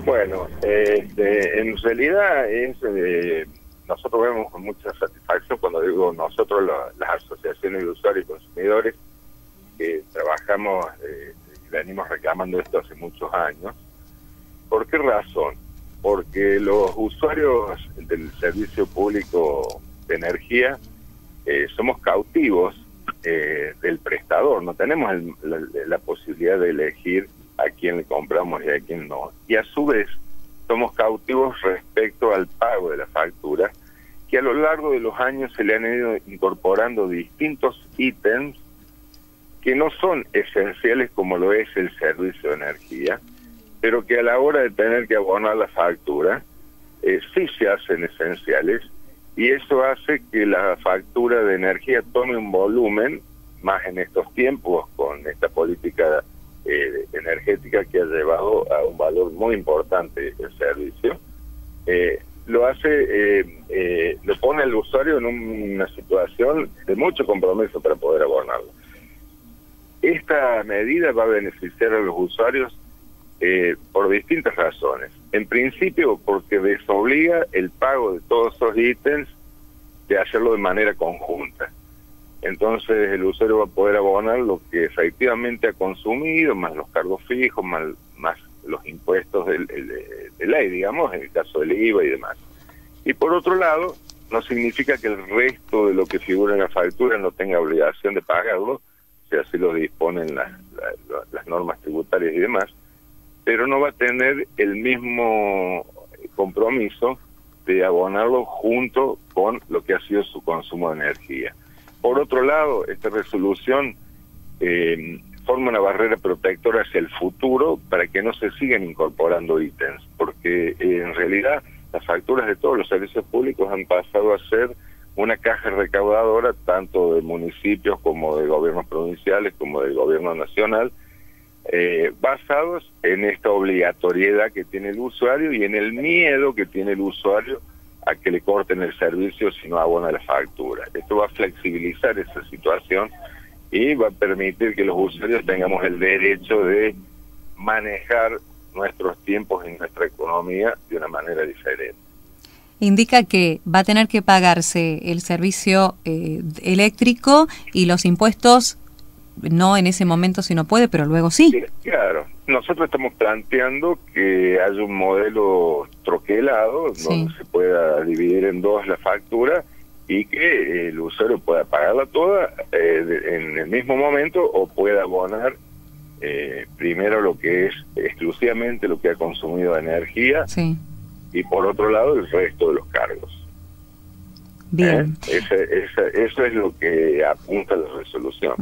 Bueno, en realidad nosotros vemos con mucha satisfacción, cuando digo nosotros, las asociaciones de usuarios y consumidores, que trabajamos y venimos reclamando esto hace muchos años. ¿Por qué razón? Porque los usuarios del servicio público de energía somos cautivos del prestador, no tenemos la posibilidad de elegir a quién le compramos y a quién no. Y a su vez somos cautivos respecto al pago de la factura, que a lo largo de los años se le han ido incorporando distintos ítems que no son esenciales como lo es el servicio de energía, pero que a la hora de tener que abonar la factura sí se hacen esenciales, y eso hace que la factura de energía tome un volumen, más en estos tiempos con esta política energética que ha llevado a un valor muy importante el servicio. Lo pone al usuario en una situación de mucho compromiso para poder abonarlo. Esta medida va a beneficiar a los usuarios por distintas razones. En principio, porque desobliga el pago de todos esos ítems de hacerlo de manera conjunta. Entonces el usuario va a poder abonar lo que efectivamente ha consumido, más los cargos fijos, más los impuestos de ley, digamos, en el caso del IVA y demás. Y por otro lado, no significa que el resto de lo que figura en la factura no tenga obligación de pagarlo, si así lo disponen las normas tributarias y demás, pero no va a tener el mismo compromiso de abonarlo junto con lo que ha sido su consumo de energía. Por otro lado, esta resolución forma una barrera protectora hacia el futuro para que no se sigan incorporando ítems, porque en realidad las facturas de todos los servicios públicos han pasado a ser una caja recaudadora tanto de municipios como de gobiernos provinciales como del gobierno nacional, basados en esta obligatoriedad que tiene el usuario y en el miedo que tiene el usuario a que le corten el servicio si no abona la factura. Esto va a flexibilizar esa situación y va a permitir que los usuarios tengamos el derecho de manejar nuestros tiempos y nuestra economía de una manera diferente. Indica que va a tener que pagarse el servicio eléctrico y los impuestos, no en ese momento si no puede, pero luego sí. Sí, claro. Nosotros estamos planteando que haya un modelo troquelado, sí, donde se pueda dividir en dos la factura y que el usuario pueda pagarla toda en el mismo momento, o pueda abonar primero lo que es exclusivamente lo que ha consumido de energía, sí, y por otro lado el resto de los cargos. Bien. Eso es lo que apunta la resolución.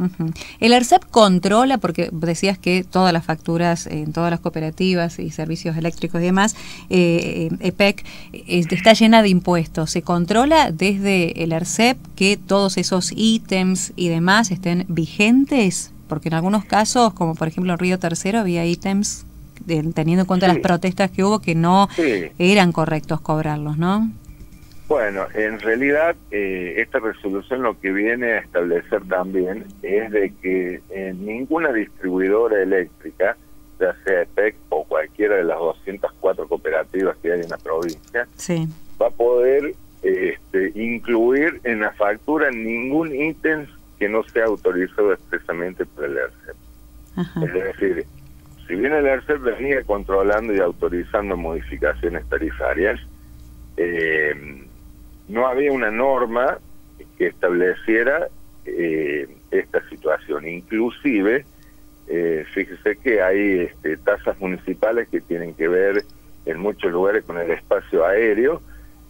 El ARSEP controla, porque decías que todas las facturas en todas las cooperativas y servicios eléctricos y demás, EPEC, está llena de impuestos. ¿Se controla desde el ARSEP que todos esos ítems y demás estén vigentes? Porque en algunos casos, como por ejemplo en Río Tercero, había ítems, teniendo en cuenta las protestas que hubo, que no eran correctos cobrarlos, ¿no? Bueno, en realidad esta resolución lo que viene a establecer también es de que ninguna distribuidora eléctrica, ya sea EPEC o cualquiera de las 204 cooperativas que hay en la provincia, va a poder incluir en la factura ningún ítem que no sea autorizado expresamente por el ARSEP. Es decir, si bien el ARSEP venía controlando y autorizando modificaciones tarifarias, no había una norma que estableciera esta situación. Inclusive, fíjese que hay tasas municipales que tienen que ver en muchos lugares con el espacio aéreo,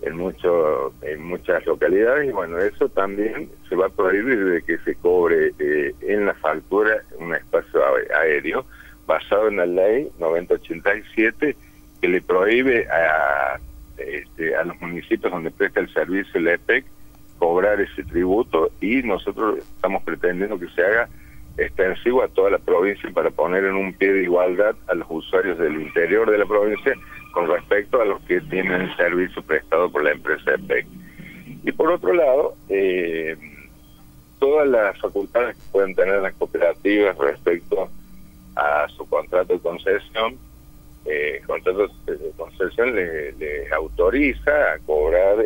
en muchas localidades, y bueno, eso también se va a prohibir de que se cobre en la factura un espacio aéreo, basado en la ley 9087, que le prohíbe a los municipios donde presta el servicio el EPEC cobrar ese tributo, y nosotros estamos pretendiendo que se haga extensivo a toda la provincia para poner en un pie de igualdad a los usuarios del interior de la provincia con respecto a los que tienen el servicio prestado por la empresa EPEC. Y por otro lado, todas las facultades que pueden tener las cooperativas respecto a su contrato de concesión contratos de concesión le autoriza a cobrar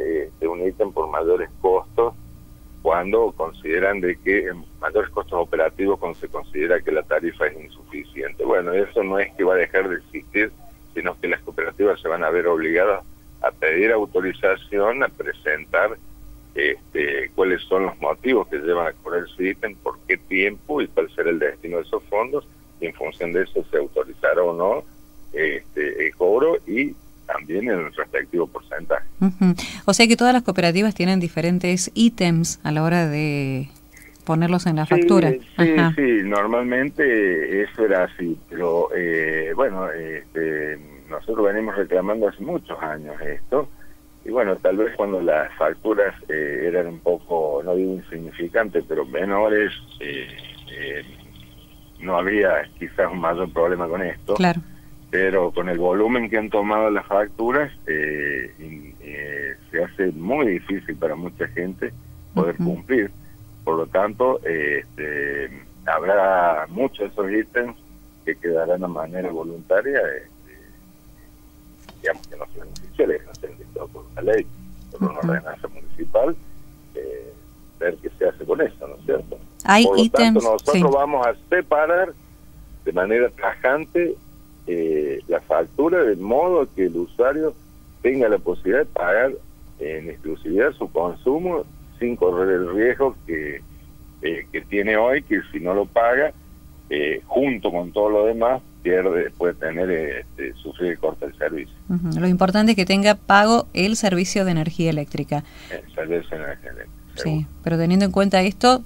un ítem por mayores costos cuando consideran de que mayores costos operativos cuando se considera que la tarifa es insuficiente. Bueno, eso no es que va a dejar de existir, sino que las cooperativas se van a ver obligadas a pedir autorización, a presentar cuáles son los motivos que llevan a cobrar ese ítem, por qué tiempo y cuál será el destino de esos fondos, y en función de eso se autorizará o no el cobro y también el respectivo porcentaje. O sea que todas las cooperativas tienen diferentes ítems a la hora de ponerlos en la factura. Sí, normalmente eso era así, pero bueno, nosotros venimos reclamando hace muchos años esto, y bueno, tal vez cuando las facturas eran un poco, no digo insignificantes, pero menores, no había quizás un mayor problema con esto. Claro. Pero con el volumen que han tomado las facturas, se hace muy difícil para mucha gente poder cumplir. Por lo tanto, habrá muchos de esos ítems que quedarán de manera voluntaria, digamos que no se beneficiarios, que no sean dictados por una ley, por una ordenanza municipal, ver qué se hace con eso, ¿no es cierto? Hay por lo ítems, tanto, nosotros vamos a separar de manera tajante la factura, de modo que el usuario tenga la posibilidad de pagar en exclusividad su consumo sin correr el riesgo que tiene hoy, que si no lo paga, junto con todo lo demás, puede tener sufrir el corte del servicio. Lo importante es que tenga pago el servicio de energía eléctrica. El servicio de energía eléctrica. Sí, pero teniendo en cuenta esto,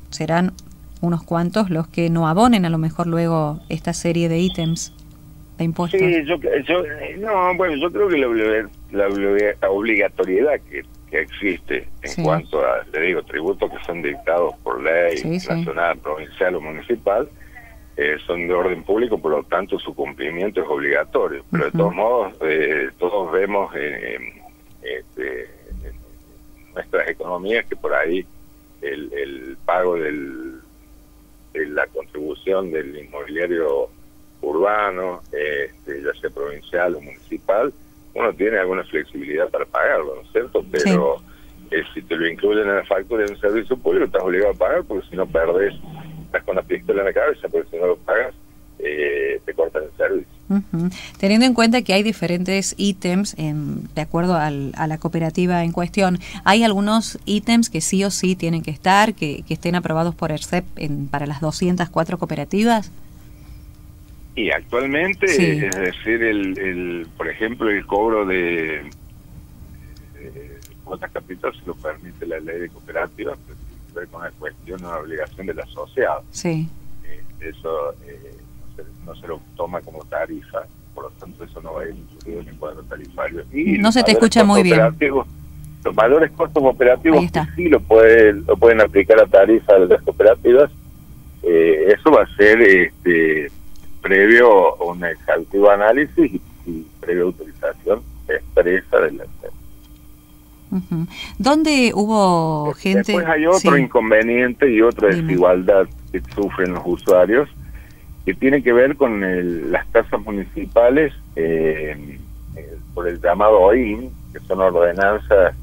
serán unos cuantos los que no abonen a lo mejor luego esta serie de ítems de impuestos. Sí, yo creo que la obligatoriedad que existe en cuanto a, le digo, tributos que son dictados por ley nacional, provincial o municipal, son de orden público, por lo tanto su cumplimiento es obligatorio. Pero de todos modos, todos vemos en nuestras economías que por ahí el pago de la contribución del inmobiliario urbano, ya sea provincial o municipal, uno tiene alguna flexibilidad para pagarlo, ¿no es cierto? Pero si te lo incluyen en la factura de un servicio público, estás obligado a pagar, porque si no perdés, estás con la pistola en la cabeza, porque si no lo pagas, te cortan el servicio. Teniendo en cuenta que hay diferentes ítems de acuerdo a la cooperativa en cuestión, ¿hay algunos ítems que sí o sí tienen que estar, que estén aprobados por ERCEP para las 204 cooperativas? Y actualmente, es decir, por ejemplo, el cobro de cuotas capital se lo permite la ley de cooperativas, pero tiene que ver con la cuestión o la obligación del asociado. Eso no se lo toma como tarifa, por lo tanto eso no va a ir incluido en el cuadro tarifario. Y no se te escucha muy bien. Los mayores costos operativos sí lo pueden aplicar a tarifa de las cooperativas. Eso va a ser previo a un exhaustivo análisis y previa autorización expresa de la empresa. ¿Dónde hubo gente? Después hay otro inconveniente y otra desigualdad que sufren los usuarios, que tiene que ver con las tasas municipales por el llamado OIN, que son ordenanzas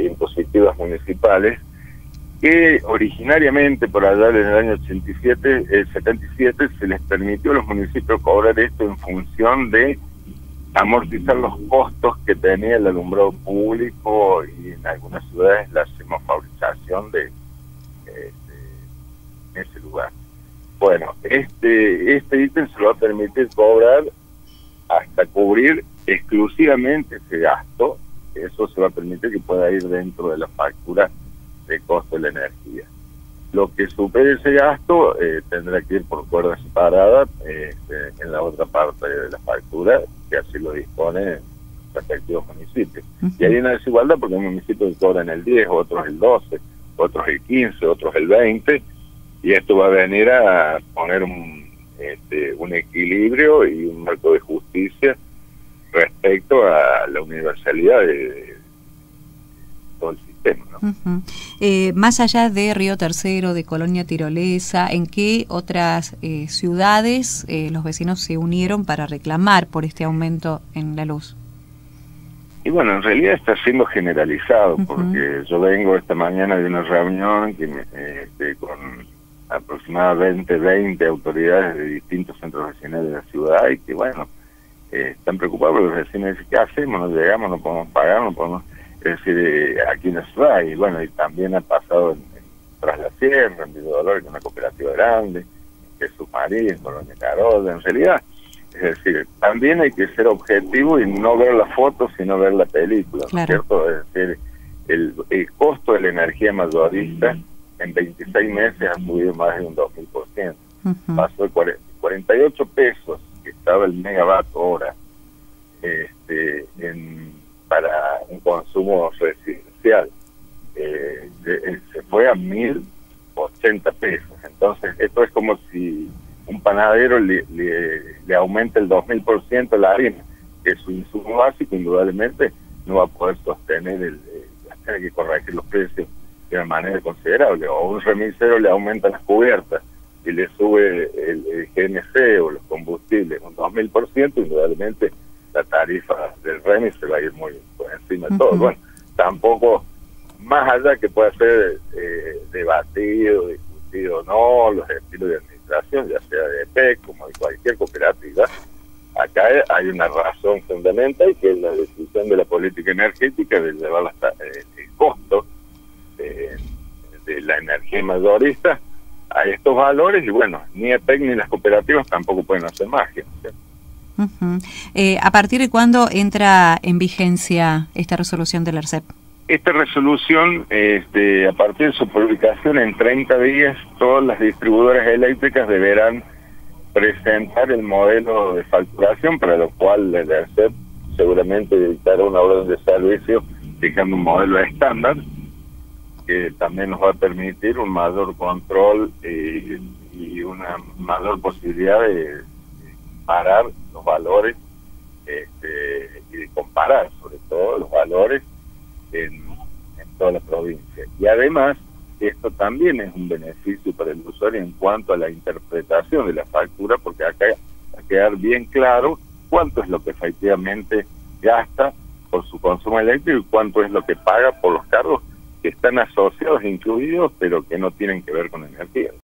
impositivas municipales, que originariamente por allá en el año 77 se les permitió a los municipios cobrar esto en función de amortizar los costos que tenía el alumbrado público y en algunas ciudades la semaforización de ese lugar. Bueno, este ítem se lo va a permitir cobrar hasta cubrir exclusivamente ese gasto. Eso se va a permitir que pueda ir dentro de la factura de costo de la energía. Lo que supere ese gasto tendrá que ir por cuerda separada en la otra parte de la factura, que así lo dispone los respectivos municipios. Y hay una desigualdad porque hay municipios que cobran el 10, otros el 12, otros el 15, otros el 20, y esto va a venir a poner un equilibrio y un marco de justicia respecto a la universalidad de todo el sistema. sistema, ¿no? Más allá de Río Tercero, de Colonia Tirolesa, ¿en qué otras ciudades los vecinos se unieron para reclamar por este aumento en la luz? Y bueno, en realidad está siendo generalizado, porque yo vengo esta mañana de una reunión con aproximadamente 20 autoridades de distintos centros vecinales de la ciudad, y que bueno, están preocupados porque los vecinos dicen, ¿qué hacemos? No llegamos, no podemos pagar, no podemos... Es decir, aquí en la ciudad, y bueno, y también ha pasado en Tras la Sierra, en Villa Dolores, que es una cooperativa grande, que es Submarí, en Colonia Carolla, en realidad. Es decir, también hay que ser objetivo y no ver la foto, sino ver la película, ¿no es cierto? Es decir, el costo de la energía mayorista en 26 meses ha subido más de un 2000%. Pasó de 48 pesos, que estaba el megavatio hora, para un consumo residencial. Se fue a 1080 pesos. Entonces, esto es como si un panadero le aumenta el 2000% la harina, que es su insumo básico. Indudablemente no va a poder sostener tener que corregir los precios de una manera considerable. O un remisero le aumenta las cubiertas y le sube el GNC o los combustibles un 2000%, indudablemente la tarifa del remis se va a ir muy por encima de todo. Bueno, tampoco, más allá que pueda ser debatido, discutido o no, los estilos de administración, ya sea de EPEC como de cualquier cooperativa, acá hay una razón fundamental, que es la decisión de la política energética de llevar el costo de la energía mayorista a estos valores, y bueno, ni EPEC ni las cooperativas tampoco pueden hacer magia, ¿sí? ¿A partir de cuándo entra en vigencia esta resolución del ARCEP? Esta resolución, a partir de su publicación, en 30 días, todas las distribuidoras eléctricas deberán presentar el modelo de facturación, para lo cual el ARCEP seguramente dictará una orden de servicio fijando un modelo estándar, que también nos va a permitir un mayor control y una mayor posibilidad de parar los valores y de comparar sobre todo los valores en toda la provincia. Y además, esto también es un beneficio para el usuario en cuanto a la interpretación de la factura, porque acá va a quedar bien claro cuánto es lo que efectivamente gasta por su consumo eléctrico y cuánto es lo que paga por los cargos que están asociados, incluidos, pero que no tienen que ver con energía.